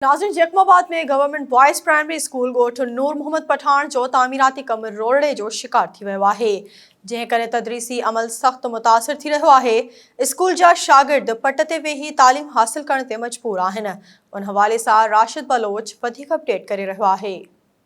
नाज़रीन, जैकबाबाद में government boys primary school ॻोठ नूर मोहम्मद पठान जो तामीराती कम रोड़े जो शिकार थी वियो आहे, जंहिं करे तदरीसी अमल सख्त मुतासिर थी रहियो आहे। स्कूल जा शागिर्द पट ते वेही तालीम हासिल करण ते मजबूर आहिनि। उन हवाले सां राशिद बलोच वधीक अपडेट करे रहियो आहे।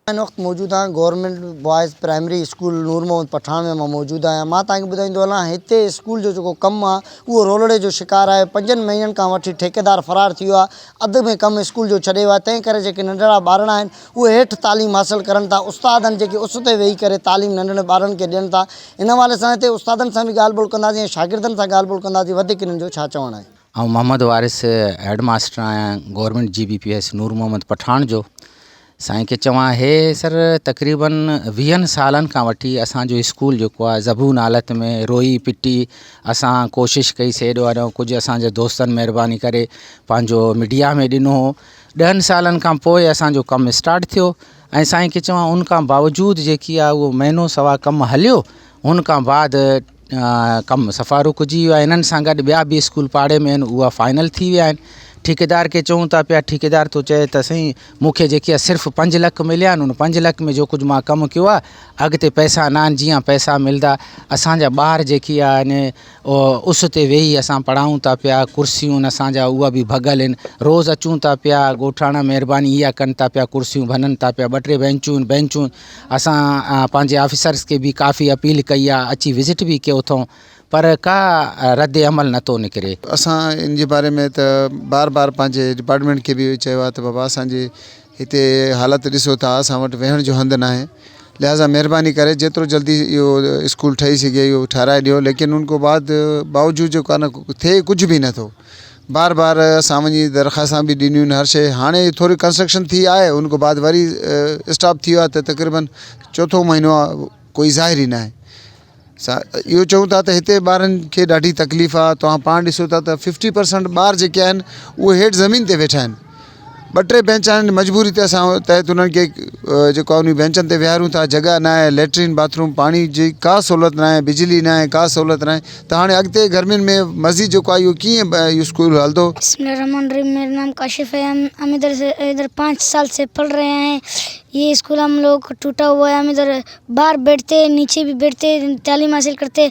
इन वक्त मौजूद हाँ गवर्नमेंट बॉयज़ प्राइमरी स्कूल नूर मोहम्मद पठान में मौजूद आहियां। मां तव्हांखे ॿुधाईंदो हलां, हिते स्कूल जो जेको कमु आहे उहो रोलड़े जो शिकार आहे। 5 महीननि खां वठी ठेकेदार फरार थी वियो आहे, अधु में कमु स्कूल जो छॾे वियो आहे। तंहिं करे जेके नंढड़ा ॿार आहिनि उहे हेठि तालीम हासिल करनि था। उस्तादनि जेके उस ते वेही करे तालीम नंढड़े ॿारनि खे ॾियनि था। इन हवाले सां हिते उस्तादनि सां बि ॻाल्हि ॿोल कंदासीं ऐं शागिर्दनि सां ॻाल्हि ॿोल कंदासीं। वधीक हिननि जो छा चवणु आहे? ऐं मोहम्मद वारिस हेड मास्टर आहियां गवर्नमेंट GBPS नूर मोहम्मद पठान जो। साईं खे चवां हे सर, तक़रीबन 20 सालनि खां वठी असांजो स्कूल जेको आहे ज़बून हालत में रोई पिटी असां कोशिशि कई हेॾो वॾो, कुझु असांजे दोस्तनि महिरबानी करे पंहिंजो मीडिया में ॾिनो। 10 सालनि खां पोइ असांजो कमु स्टार्ट थियो ऐं साईं खे चवां उन खां बावजूदि जेकी आहे उहो महीनो सवा कमु हलियो। हुन खां बाद कमु सफ़ा रुकिजी वियो आहे। इन्हनि सां गॾु ॿिया बि स्कूल पाड़े में आहिनि, उहा फाइनल थी विया आहिनि। ठेकेदार खे चऊं था पिया, ठेकेदार थो चए त साईं मूंखे जेकी आहे सिर्फ़ु 5 लख मिलिया आहिनि, उन 5 लख में जो कुझु मां कमु कयो आहे अॻिते पैसा न आहिनि। जीअं पैसा मिलंदा असांजा ॿार जेकी आहे उस ते वेही असां पढ़ाऊं था पिया। कुर्सियूं असांजा उहा बि भॻल आहिनि। रोज़ु अचूं था पिया, ॻोठाणा महिरबानी इहा कनि था पिया, कुर्सियूं भञनि था पिया। 2-3 बेंचूं असां पंहिंजे ऑफिसर्स खे बि काफ़ी अपील कई आहे, अची विज़िट बि कयो अथऊं, पर का रद्द अमल नथो निकिरे। असां इन जे बारे में त बार बार पंहिंजे डिपार्टमेंट खे बि चयो आहे त बाबा असांजे हिते हालत ॾिसो था, असां वटि वेहण जो हंधु न आहे, लिहाज़ा महिरबानी करे जेतिरो जल्दी इहो स्कूल ठही सघे इहो ठाराए ॾियो। लेकिन उन खां बाद बावजूद जेको आहे न थिए कुझु बि नथो। बार बार असां वञी दरख़्वास्तां बि ॾिनियूं आहिनि हर शइ। हाणे थोरी कंस्ट्रक्शन थी आहे, उन खां बाद वरी स्टॉप थी वियो आहे त तक़रीबन 4थो महीनो आहे, कोई ज़ाहिर ई न आहे। इहो चऊं था त हिते ॿारनि खे ॾाढी तकलीफ़ आहे। तव्हां पाण ॾिसो था त 50% ॿार जेके आहिनि उहे हेठि ज़मीन ते वेठा आहिनि। 2-3 बेंच आहिनि, मजबूरी ते असां तहत उन्हनि खे जेको आहे उन बेंचनि ते विहारूं था। जॻह न आहे, लैट्रिन बाथरूम पाणी जी का सहूलियत न आहे, बिजली न आहे, का सहूलियत न आहे। त हाणे अॻिते गर्मियुनि में मज़ीद जेको आहे इहो कीअं इहो स्कूल हलंदो? बिस्मिल्लाहिर्रहमानिर्रहीम। मेरा नाम काशिफ है। हम इधर 5 साल से पढ़ रहे हैं। ये स्कूल हम लोग टूटा हुआ है। हम इधर बाहर बैठते हैं, नीचे भी बैठते हैं, तालीम हासिल करते।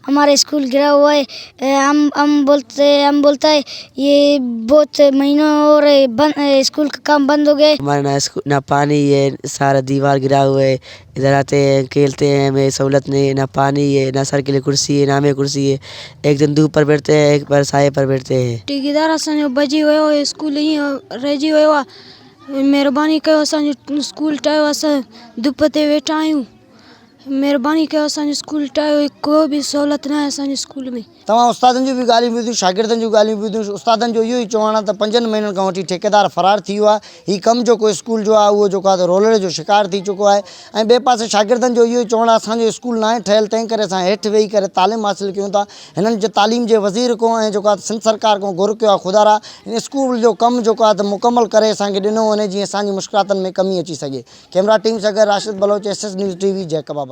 हमारा स्कूल गिरा हुआ है। हम बोलता है ये बहुत महीनों और स्कूल का काम बंद हो गया। हमारे ना पानी है, सारा दीवार गिरा हुआ है। इधर आते हैं, खेलते हैं, हमें सहूलत नहीं है, ना पानी है, ना सर के लिए कुर्सी है, ना हमें कुर्सी है। एक दिन धूप पर बैठते हैं, एक बार साए पर बैठते हैं। ठेकेदार असांजो बची वियो, स्कूल ईअं रहिजी वियो आहे। महिरबानी कयो, असांजो स्कूल ठाहियो, असां धूप ते वेठा आहियूं। महिरबानी कयो, असांजो स्कूल ठाहियो। को बि सहूलियत न आहे असांजे स्कूल में। तव्हां उस्तादनि जूं बि ॻाल्हियूं ॿुधियूं, शागिर्दनि जूं ॻाल्हियूं ॿुधियूं। उस्तादनि जो इहो ई चवणु आहे त 5 महीननि खां वठी ठेकेदार फरार थी वियो आहे। हीउ कमु जेको स्कूल जो आहे उहो जेको आहे त रोलड़े जो शिकार थी चुको आहे। ऐं ॿिए पासे शागिर्दनि जो इहो ई चवणु आहे असांजो स्कूल न आहे ठहियलु, तंहिं करे असां हेठि वेही करे तालीम हासिल कयूं था। हिननि जे तालीम जे वज़ीर खां ऐं जेको आहे सिंध सरकार खां घुर कयो आहे ख़ुदारा हिन स्कूल जो कमु जेको आहे त मुकमल करे असांखे ॾिनो वञे, जीअं असांजी मुश्किलातुनि में कमी अची सघे। कैमरा टीम सां गॾु Rashid Baloch, SS news TV, Jacobabad.